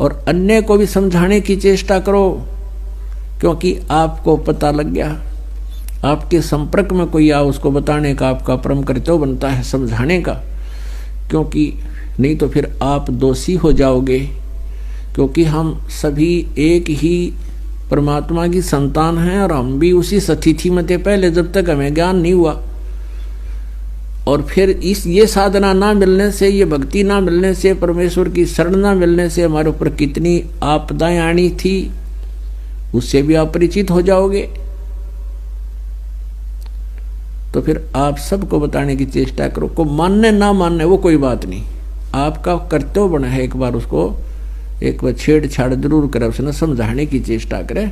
और अन्य को भी समझाने की चेष्टा करो, क्योंकि आपको पता लग गया, आपके संपर्क में कोई आ, उसको बताने का आपका परम कर्तव्य बनता है, समझाने का, क्योंकि नहीं तो फिर आप दोषी हो जाओगे। क्योंकि हम सभी एक ही परमात्मा की संतान हैं और हम भी उसी स्थिति में थे पहले, जब तक हमें ज्ञान नहीं हुआ। और फिर ये साधना ना मिलने से, ये भक्ति ना मिलने से, परमेश्वर की शरण ना मिलने से हमारे ऊपर कितनी आपदाएं आनी थी, उससे भी आप परिचित हो जाओगे। तो फिर आप सबको बताने की चेष्टा करो। को मानने ना मानने वो कोई बात नहीं, आपका कर्तव्य बना है एक बार उसको एक बार छेड़छाड़ जरूर करे, उसने समझाने की चेष्टा करे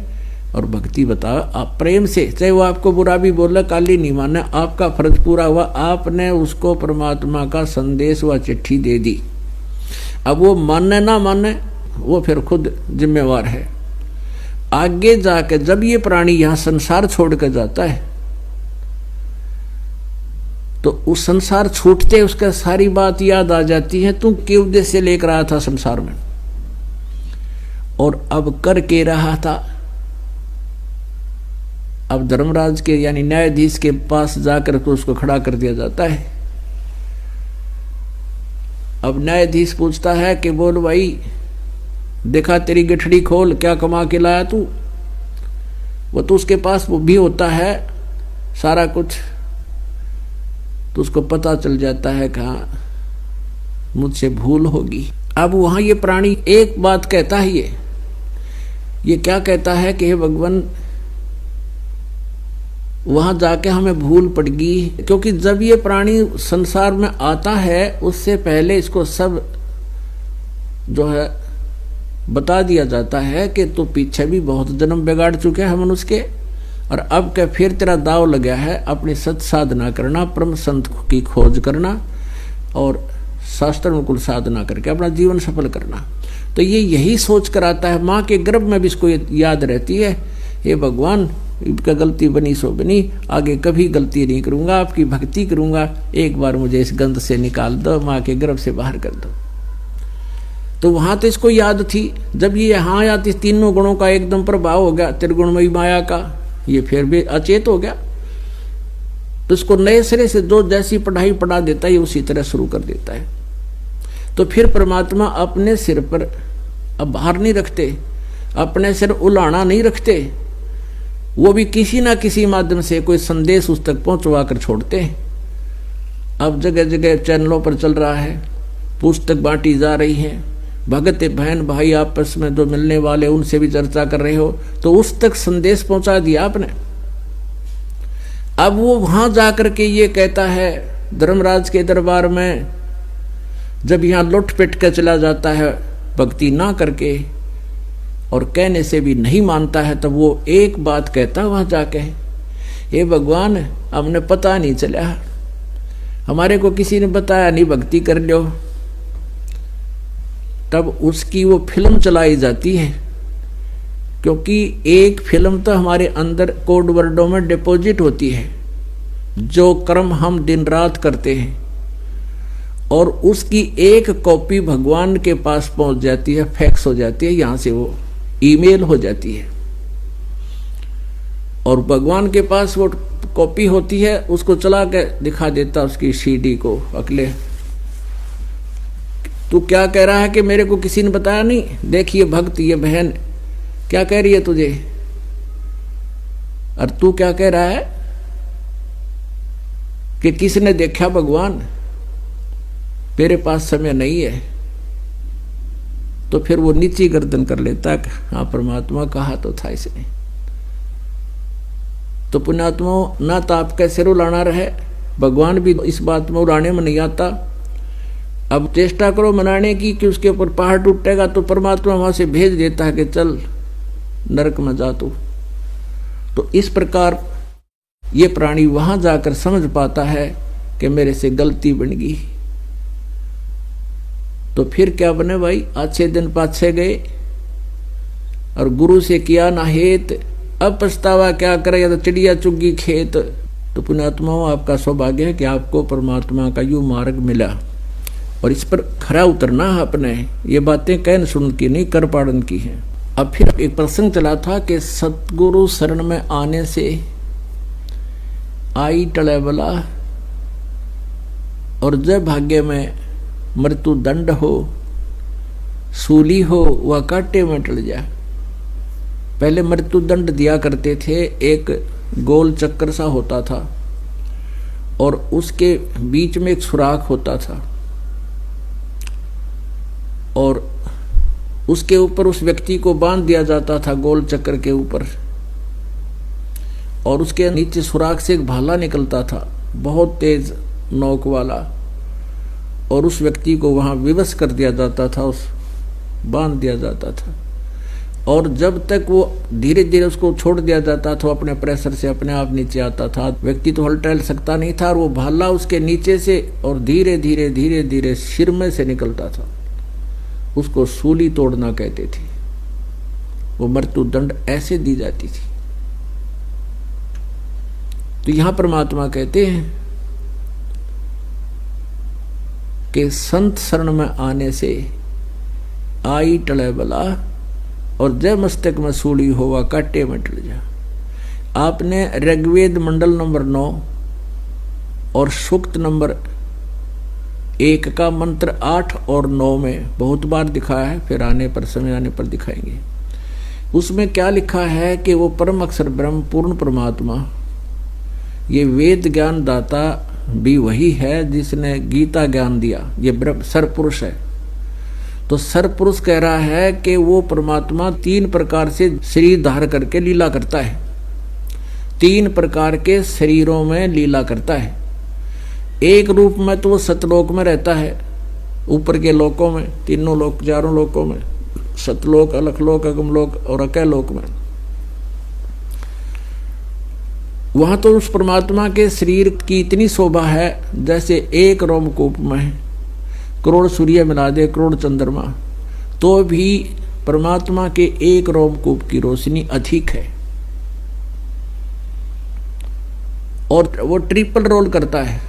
और भक्ति बताओ आप प्रेम से। चाहे वो आपको बुरा भी बोले, काली नहीं माने, आपका फर्ज पूरा हुआ, आपने उसको परमात्मा का संदेश व चिट्ठी दे दी। अब वो माने ना माने वो फिर खुद जिम्मेवार है। आगे जाके जब ये प्राणी यहां संसार छोड़ कर जाता है तो उस संसार छूटते उसका सारी बात याद आ जाती है, तू के उद्देश्य से लेकर आया था संसार में और अब कर के रहा था। अब धर्मराज के यानी न्यायाधीश के पास जाकर तो उसको खड़ा कर दिया जाता है। अब न्यायाधीश पूछता है कि बोल भाई, देखा तेरी गठड़ी खोल, क्या कमा के लाया तू। वो तो उसके पास वो भी होता है सारा कुछ, तो उसको पता चल जाता है कहाँ मुझसे भूल होगी। अब वहां ये प्राणी एक बात कहता है, ये क्या कहता है कि हे भगवान, वहां जाके हमें भूल पड़गी। क्योंकि जब ये प्राणी संसार में आता है उससे पहले इसको सब जो है बता दिया जाता है कि तू पीछे भी बहुत जन्म बिगाड़ चुके हैं मनुष्य के, और अब क्या फिर तेरा दाव लगा है अपनी सत साधना करना, परम संत की खोज करना और शास्त्र अनुकूल साधना करके अपना जीवन सफल करना। तो ये यही सोच कर आता है, माँ के गर्भ में भी इसको याद रहती है, हे भगवान इनका गलती बनी सो बनी, आगे कभी गलती नहीं करूंगा, आपकी भक्ति करूंगा, एक बार मुझे इस गंध से निकाल दो, माँ के गर्भ से बाहर कर दो। तो वहां तो इसको याद थी, जब ये यहाँ आया तो तीनों गुणों का एकदम प्रभाव हो गया, त्रिगुणमयी माया का, ये फिर भी अचेत हो गया। तो इसको नए सिरे से जो जैसी पढ़ाई पढ़ा देता है उसी तरह शुरू कर देता है। तो फिर परमात्मा अपने सिर पर अब भार नहीं रखते, अपने सिर उलाना नहीं रखते, वो भी किसी ना किसी माध्यम से कोई संदेश उस तक पहुंचवा कर छोड़ते हैं। अब जगह जगह चैनलों पर चल रहा है, पुस्तक बांटी जा रही है, भगत बहन भाई आपस में जो मिलने वाले उनसे भी चर्चा कर रहे हो, तो उस तक संदेश पहुंचा दिया आपने। अब वो वहां जाकर के ये कहता है धर्मराज के दरबार में, जब यहां लुट पिट कर चला जाता है भक्ति ना करके और कहने से भी नहीं मानता है, तब वो एक बात कहता वहां जाके, हे भगवान हमने पता नहीं चला, हमारे को किसी ने बताया नहीं, भक्ति कर लो। तब उसकी वो फिल्म चलाई जाती है, क्योंकि एक फिल्म तो हमारे अंदर कोड वर्डों में डिपॉजिट होती है, जो कर्म हम दिन रात करते हैं, और उसकी एक कॉपी भगवान के पास पहुंच जाती है, फैक्स हो जाती है, यहां से वो ईमेल हो जाती है, और भगवान के पास वो कॉपी होती है, उसको चला के दिखा देता उसकी सीडी को, अगले तू क्या कह रहा है कि मेरे को किसी ने बताया नहीं, देखिए भक्त ये बहन क्या कह रही है तुझे, और तू क्या कह रहा है कि किसने देखा भगवान, तेरे पास समय नहीं है। तो फिर वो नीची गर्दन कर लेता है, हाँ परमात्मा कहा तो था इसने। तो पुण्यात्मा ना तो आपका सिर उड़ाना रहे, भगवान भी इस बात में उड़ाने में नहीं आता। अब चेष्टा करो मनाने की कि उसके ऊपर पहाड़ टूटेगा, तो परमात्मा वहां से भेज देता है कि चल नरक में जा तू। तो इस प्रकार ये प्राणी वहां जाकर समझ पाता है कि मेरे से गलती बन गई। तो फिर क्या बने भाई, अच्छे दिन पाछे गए और गुरु से किया ना हेत, अब पछतावा क्या करे, या तो चिड़िया चुगी खेत। तो पुण्यात्माओं आपका सौभाग्य है कि आपको परमात्मा का यूं मार्ग मिला। और इस पर खरा उतरना है अपने। ये बातें कहन सुन की नहीं, कर पाड़न की है। अब फिर एक प्रसंग चला था कि सतगुरु शरण में आने से आई टले बला, और जब भाग्य में मृत्यु दंड हो, सूली हो वह कांटे में टल जाए। पहले मृत्यु दंड दिया करते थे, एक गोल चक्कर सा होता था और उसके बीच में एक सुराख होता था, और उसके ऊपर उस व्यक्ति को बांध दिया जाता था गोल चक्कर के ऊपर, और उसके नीचे सुराख से एक भाला निकलता था बहुत तेज नोक वाला, और उस व्यक्ति को वहां विवश कर दिया जाता था, उस बांध दिया जाता था। और जब तक वो धीरे धीरे उसको छोड़ दिया जाता था, अपने प्रेशर से अपने आप नीचे आता था। व्यक्ति तो हल टहल सकता नहीं था, और वो भाला उसके नीचे से और धीरे धीरे धीरे धीरे सिर में से निकलता था। उसको सूली तोड़ना कहते थे। वो मृत्यु दंड ऐसे दी जाती थी। तो यहां परमात्मा कहते हैं कि संत शरण में आने से आई टले बला, और जय मस्तक में सूली होवा काटे में टल जा। आपने ऋग्वेद मंडल नंबर 9 और सूक्त नंबर 1 का मंत्र 8 और 9 में बहुत बार दिखाया है, फिर आने पर समय आने पर दिखाएंगे। उसमें क्या लिखा है कि वो परम अक्षर ब्रह्म पूर्ण परमात्मा, ये वेद ज्ञान दाता भी वही है जिसने गीता ज्ञान दिया। ये ब्रह्म सरपुरुष है। तो सरपुरुष कह रहा है कि वो परमात्मा 3 प्रकार से शरीर धार करके लीला करता है, 3 प्रकार के शरीरों में लीला करता है। एक रूप में तो वो सतलोक में रहता है, ऊपर के लोकों में, तीनों लोक, 4 लोकों में, सतलोक, अलखलोक, अगमलोक और अकैलोक में। वहां तो उस परमात्मा के शरीर की इतनी शोभा है जैसे एक रोमकूप में करोड़ सूर्य मिला दे, करोड़ चंद्रमा, तो भी परमात्मा के एक रोमकूप की रोशनी अधिक है। और वो ट्रिपल रोल करता है,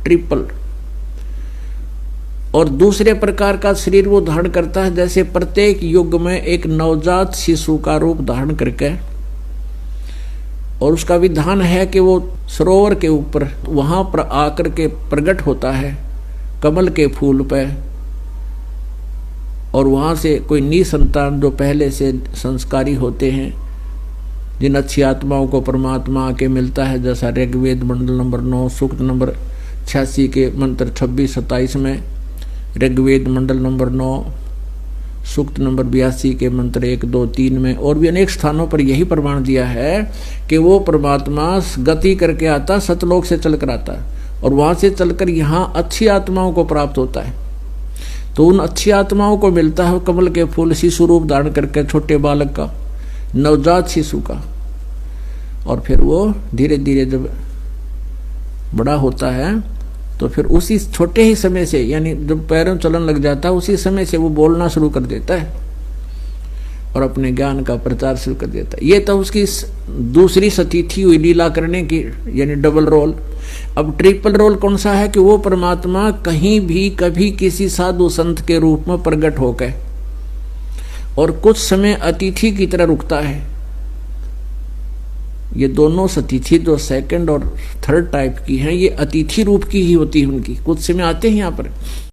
ट्रिपल। और दूसरे प्रकार का शरीर वो धारण करता है, जैसे प्रत्येक युग में एक नवजात शिशु का रूप धारण करके, और उसका विधान है कि वो सरोवर के ऊपर वहां पर आकर के प्रकट होता है कमल के फूल पे, और वहां से कोई निसंतान जो पहले से संस्कारी होते हैं, जिन अच्छी आत्माओं को परमात्मा आके मिलता है, जैसा ऋग्वेद मंडल नंबर 9 सूक्त नंबर 86 के मंत्र 26-27 में, ऋग्वेद मंडल नंबर 9 सूक्त नंबर 82 के मंत्र 1, 2, 3 में, और भी अनेक स्थानों पर यही प्रमाण दिया है कि वो परमात्मा गति करके आता, सतलोक से चलकर आता है, और वहां से चलकर यहाँ अच्छी आत्माओं को प्राप्त होता है। तो उन अच्छी आत्माओं को मिलता है कमल के फूल शिशु रूप धारण करके, छोटे बालक का, नवजात शिशु का। और फिर वो धीरे धीरे जब बड़ा होता है तो फिर उसी छोटे ही समय से, यानी जब पैरों चलन लग जाता है, उसी समय से वो बोलना शुरू कर देता है और अपने ज्ञान का प्रचार शुरू कर देता है। ये तो उसकी दूसरी सतीथि हुई लीला करने की, यानी डबल रोल। अब ट्रिपल रोल कौन सा है कि वो परमात्मा कहीं भी कभी किसी साधु संत के रूप में प्रकट होकर और कुछ समय अतिथि की तरह रुकता है। ये दोनों सतिथि जो सेकंड और थर्ड टाइप की हैं, ये अतिथि रूप की ही होती है उनकी, कुछ समय आते हैं यहाँ पर।